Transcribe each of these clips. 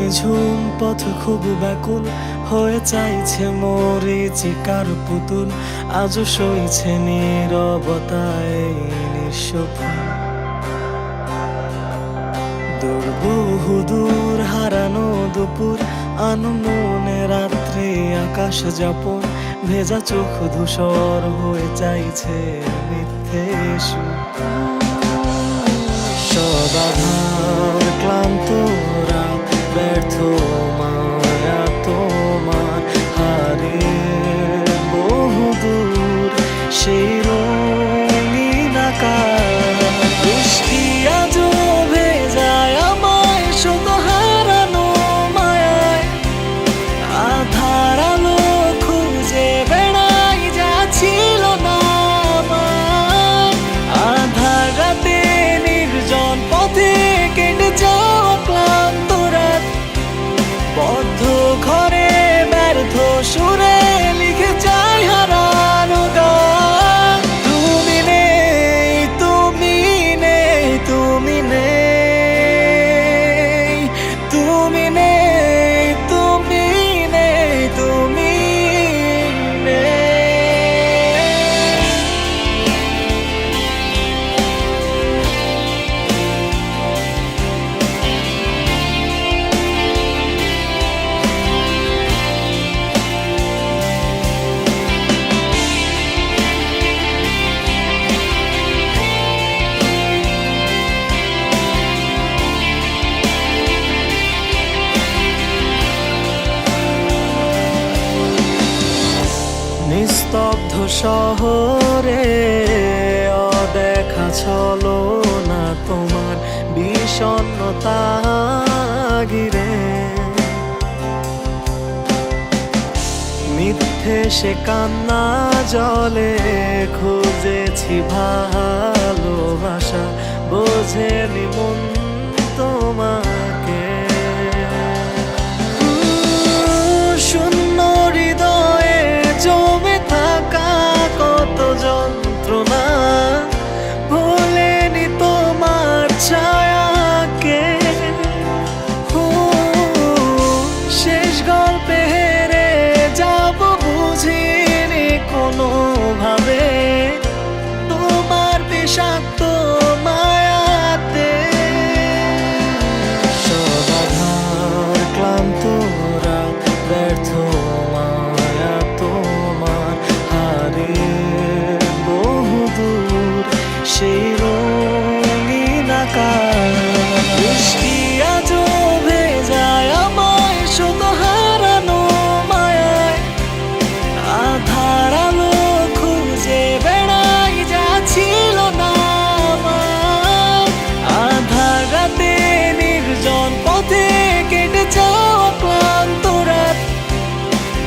নিঝুম পথ খুব ব্যাকুল হয়ে চাইছে মরীচিকার পুতুল, আজও সইছে নীরবতায় নিঃস্ব। বহুদূর হারানো দুপুর, আনমনে রাত্রে আকাশ যাপন, ভেজা চোখ ধূসর হয়ে চাইছে মিথ্যে সুখ। সবাধার ক্লান্ত রাত, ব্যর্থ মায়া তোমার, হারিয়ে বহুদূর সেই রঙিন আকাশ। বৃষ্টি আজও ভেজায় আমায় শত হারানো মায়ায়, আধার আলো খুঁজে বেড়াই যা ছিল না আমার। আধার রাতে নির্জন পথে কেটে যাওয়া ক্লান্ত রাত, বদ্ধ ঘরে ব্যর্থ সুরে লিখে যাই হারানো গান। তুমি নেই, তুমি নেই, তুমি নেই, তুমি নেই, তুমি নেই, তুমি নেই। নিস্তব্ধ শহরে অদেখা ছলো না তোমার বিষণ্ণতা ঘিরে, মিথ্যে সে কান্না জলে খুঁজেছি ভালোবাসা, বোঝেনি মন তোমাকে। শূন্য হৃদয়ে জমে থাকা কত যন্ত্রণা, ভোলেনি তোমার ছায়াকে। শেষ গল্পে হেরে যাব বুঝিনি কোনো ভাবে, তোমার বিষাক্ত মায়াতে। সবাধার ক্লান্ত রাত, ব্যর্থ মায়া তোমার, হারিয়ে বহুদূর সেই রঙিন আকাশ। বৃষ্টি আজও ভেজায় আমায় শত হারানো মায়ায়, আধার আলো খুঁজে বেড়াই যা ছিল না আমার। আধার রাতে নির্জন পথে কেটে যাওয়া ক্লান্ত রাত,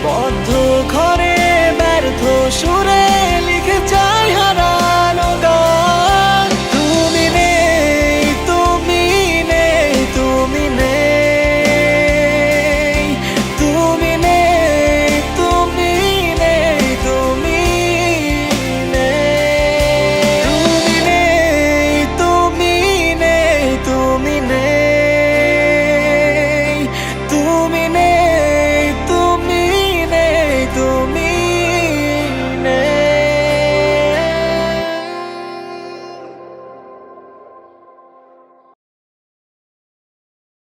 বদ্ধ ঘরে ব্যর্থ সুরে লিখে যাই হারানো গান। তুমি নেই, তুমি নেই, তুমি নেই, তুমি নেই, তুমি নেই, তুমি নেই, তুমি নেই, তুমি নেই, তুমি নেই, তুমি নেই।